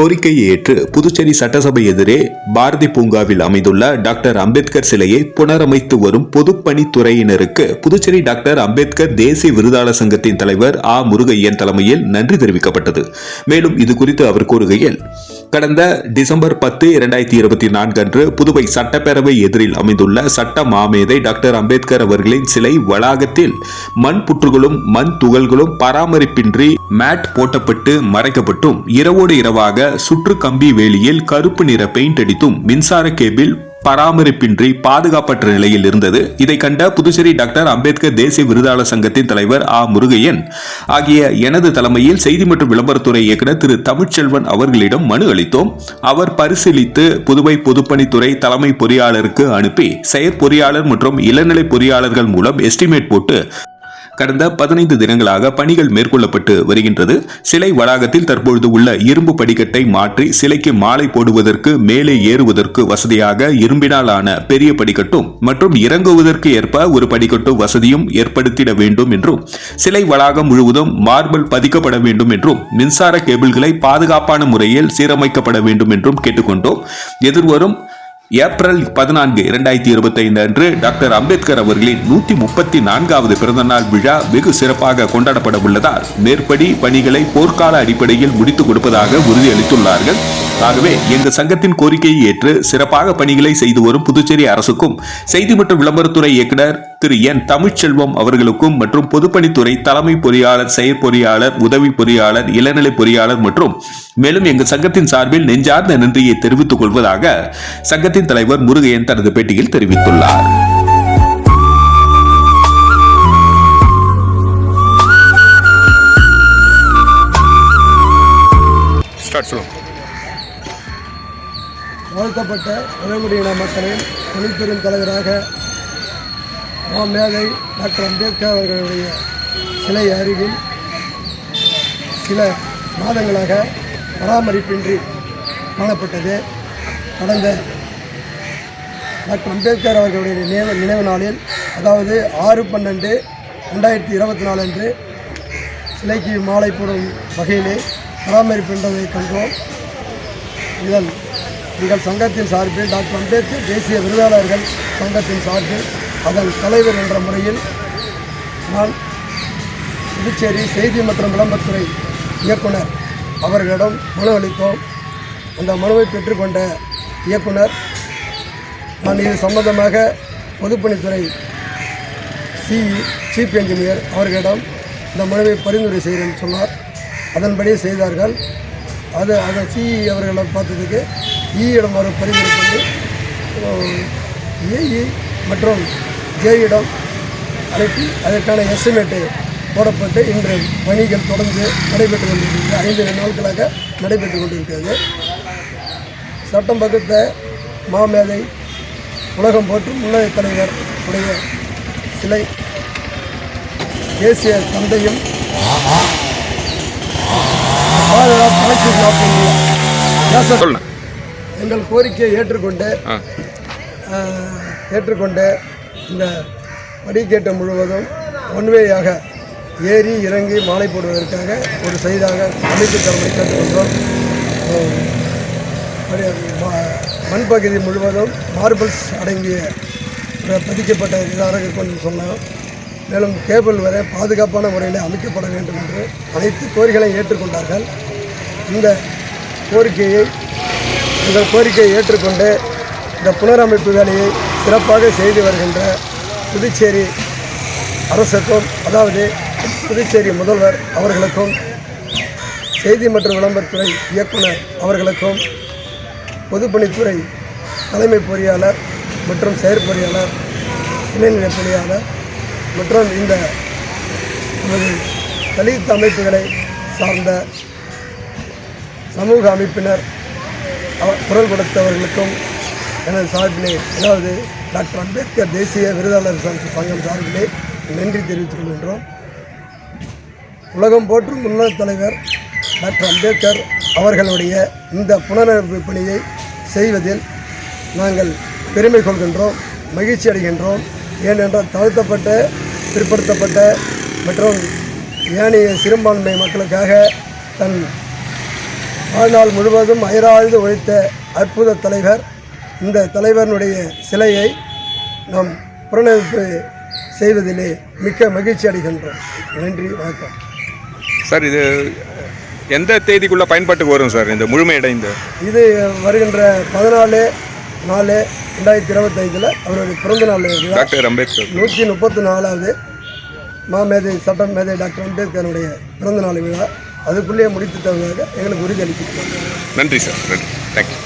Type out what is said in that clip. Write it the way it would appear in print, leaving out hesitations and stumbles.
கோரிக்கையை ஏற்று புதுச்சேரி சட்டசபை எதிரே பாரதி பூங்காவில் அமைந்துள்ள டாக்டர் அம்பேத்கர் சிலையை புனரமைத்து வரும் பொதுப்பணித்துறையினருக்கு புதுச்சேரி டாக்டர் அம்பேத்கர் தேசிய விருதாளர் சங்கத்தின் தலைவர் ஆ முருகையன் தலைமையில் நன்றி தெரிவிக்கப்பட்டது. மேலும் இது குறித்து அவர் கூறுகையில், கடந்த டிசம்பர் 10, 2024 அன்று புதுவை சட்டப்பேரவை எதிரில் அமைந்துள்ள சட்ட மாமேதை டாக்டர் அம்பேத்கர் அவர்களின் சிலை வளாகத்தில் மண் புற்றுகளும் மண் துகள்களும் பராமரிப்பின்றி மேட் போட்டப்பட்டு மறைக்கப்பட்டும் இரவோடு இரவாக சுற்று கம்பி வேலியில் கருப்பு நிற பெயிண்ட் அடித்தும் மின்சார கேபிள் பராமரிப்பின்றி பாதுகாப்பற்ற நிலையில் இருந்தது. இதை கண்ட புதுச்சேரி டாக்டர் அம்பேத்கர் தேசிய விருதாளர் சங்கத்தின் தலைவர் ஆ முருகையன் ஆகிய எனது தலைமையில் செய்தி மற்றும் விளம்பரத்துறை இயக்குநர் திரு தமிழ்ச்செல்வன் அவர்களிடம் மனு அளித்தோம். அவர் பரிசீலித்து புதுவை பொதுப்பணித்துறை தலைமை பொறியாளருக்கு அனுப்பி செயற்பொறியாளர் மற்றும் இளநிலை பொறியாளர்கள் மூலம் எஸ்டிமேட் போட்டு கடந்த 15 தினங்களாக பணிகள் மேற்கொள்ளப்பட்டு வருகின்றது. சிலை வளாகத்தில் தற்பொழுது உள்ள இரும்பு படிக்கட்டை மாற்றி சிலைக்கு மாலை போடுவதற்கு மேலே ஏறுவதற்கு வசதியாக இரும்பினால் ஆன பெரிய படிக்கட்டும் மற்றும் இறங்குவதற்கு ஏற்ப ஒரு படிக்கட்டு வசதியும் ஏற்படுத்திட வேண்டும் என்றும், சிலை வளாகம் முழுவதும் மார்பிள் பதிக்கப்பட வேண்டும் என்றும், மின்சார கேபிள்களை பாதுகாப்பான முறையில் சீரமைக்கப்பட வேண்டும் என்றும் கேட்டுக்கொண்டோம். எதிர்வரும் ஏப்ரல் 14, 2025 அன்று டாக்டர் அம்பேத்கர் அவர்களின் 134வது பிறந்தநாள் விழா வெகு சிறப்பாக கொண்டாடப்பட உள்ளதால் மேற்படி பணிகளை போர்க்கால அடிப்படையில் முடித்துக் கொடுப்பதாக உறுதியளித்துள்ளார்கள். ஆகவே எங்கள் சங்கத்தின் கோரிக்கையை ஏற்று சிறப்பாக பணிகளை செய்து வரும் புதுச்சேரி அரசுக்கும் செய்தி மற்றும் விளம்பரத்துறை இயக்குநர் திரு என் தமிழ்ச்செல்வம் அவர்களுக்கும் மற்றும் பொதுப்பணித்துறை தலைமை பொறியாளர், செயற்பொறியாளர், உதவி பொறியாளர், இளநிலை பொறியாளர் மற்றும் மேலும் எங்கள் சங்கத்தின் சார்பில் நெஞ்சார்ந்த நன்றியை தெரிவித்துக் கொள்வதாக சங்கத்தின் தலைவர் முருகையன் தனது பேட்டியில் தெரிவித்துள்ளார். தாழ்த்தப்பட்ட பழங்குடியின மக்களின் தனிப்பெரும் தலைவராக மேதை டாக்டர் அம்பேத்கர் அவர்களுடைய சிலை அருகில் சில மாதங்களாக பராமரிப்பின்றி காணப்பட்டது. கடந்த டாக்டர் அம்பேத்கர் அவர்களுடைய நினைவு நாளில், அதாவது 6/12/2024 அன்று சிலைக்கு மாலை போடும் வகையிலே பராமரிப்பின்றதை கண்டோம். இதன் எங்கள் சங்கத்தின் சார்பில் டாக்டர் அம்பேத்கர் தேசிய விருதாளர்கள் சங்கத்தின் சார்பில் அதன் தலைவர் என்ற முறையில் நான் புதுச்சேரி செய்தி மற்றும் விளம்பரத்துறை இயக்குனர் அவர்களிடம் மனு அளித்தோம். அந்த மனுவை பெற்றுக்கொண்ட இயக்குனர், நான் இது சம்பந்தமாக பொதுப்பணித்துறை சீஃப் என்ஜினியர் அவர்களிடம் இந்த மனுவை பரிந்துரை செய்கிறேன்னு சொன்னார். அதன்படி செய்தார்கள். அதை சிஇ அவர்களை பார்த்ததுக்கு இடம் ஒரு பரிந்துரை பண்ணி ஏஇ மற்றும் ஜேயிடம் அனுப்பி அதற்கான எஸ்டிமேட்டு போடப்பட்டு இன்று பணிகள் தொடர்ந்து நடைபெற்று கொண்டிருக்கிறது. 5 நாட்களாக நடைபெற்று கொண்டிருக்கிறது. சட்டம் வகுத்த மாமேதை உலகம் போற்றும் முன்னணி தலைவர் உடைய சிலை தேசிய தந்தையும் எங்கள் கோரிக்கையை ஏற்றுக்கொண்டு இந்த படிக்கேட்டை முழுவதும் ஒன்வேயாக ஏறி இறங்கி மாலை போடுவதற்காக ஒரு செய்தாக அமைத்து தரவை கேட்டுக்கொண்டோம். மண்பகுதி முழுவதும் மார்பிள்ஸ் அடங்கிய பதிக்கப்பட்ட இதாக கொண்டு சொன்னோம். மேலும் கேபிள் வரை பாதுகாப்பான முறையில் அமைக்கப்பட வேண்டும் என்று அனைத்து கோரிக்கைகளையும் ஏற்றுக்கொண்டார்கள். இந்த கோரிக்கையை ஏற்றுக்கொண்டு இந்த புனரமைப்பு வேலையை சிறப்பாக செய்து வருகின்ற புதுச்சேரி அரசுக்கும், அதாவது புதுச்சேரி முதல்வர் அவர்களுக்கும், செய்தி மற்றும் விளம்பரத்துறை இயக்குனர் அவர்களுக்கும், பொதுப்பணித்துறை தலைமை பொறியாளர் மற்றும் செயற்பொறியாளர், இணைநிலை பொறியாளர் மற்றும் இந்த தலித் அமைப்புகளை சார்ந்த சமூக அமைப்பினர் குரல் கொடுத்தவர்களுக்கும் எனது சார்பிலே, அதாவது டாக்டர் அம்பேத்கர் தேசிய விருதாளர் சங்கம் சார்பிலே நன்றி தெரிவித்துக் கொள்கின்றோம். உலகம் போற்றும் முன்னாள் தலைவர் டாக்டர் அம்பேத்கர் அவர்களுடைய இந்த புனரமைப்பு பணியை செய்வதில் நாங்கள் பெருமை கொள்கின்றோம், மகிழ்ச்சி அடைகின்றோம். ஏனென்றால் தாழ்த்தப்பட்ட, பிற்படுத்தப்பட்ட மற்றும் ஏனைய சிறுபான்மை மக்களுக்காக தன் வாழ்நாள் முழுவதும் அயராது உழைத்த அற்புத தலைவர். இந்த தலைவனுடைய சிலையை நாம் புனரமைப்பு செய்வதிலே மிக்க மகிழ்ச்சி அடைகின்றோம். நன்றி, வணக்கம். சார், இது எந்த தேதிக்குள்ளே பயன்பாட்டுக்கு வரும் சார் இந்த முழுமையடைந்த? இது வருகின்ற 14/4/2025 அவருடைய பிறந்தநாள் விழா. டாக்டர் அம்பேத்கர் 134வது மாமேதை சட்ட மேதை டாக்டர் அம்பேத்கருடைய பிறந்தநாள் விழா. அதுக்குள்ளேயே முடித்து தருவதாக எங்களுக்கு உறுதி அளிக்கிறார். நன்றி சார், நன்றி, தேங்க்யூ.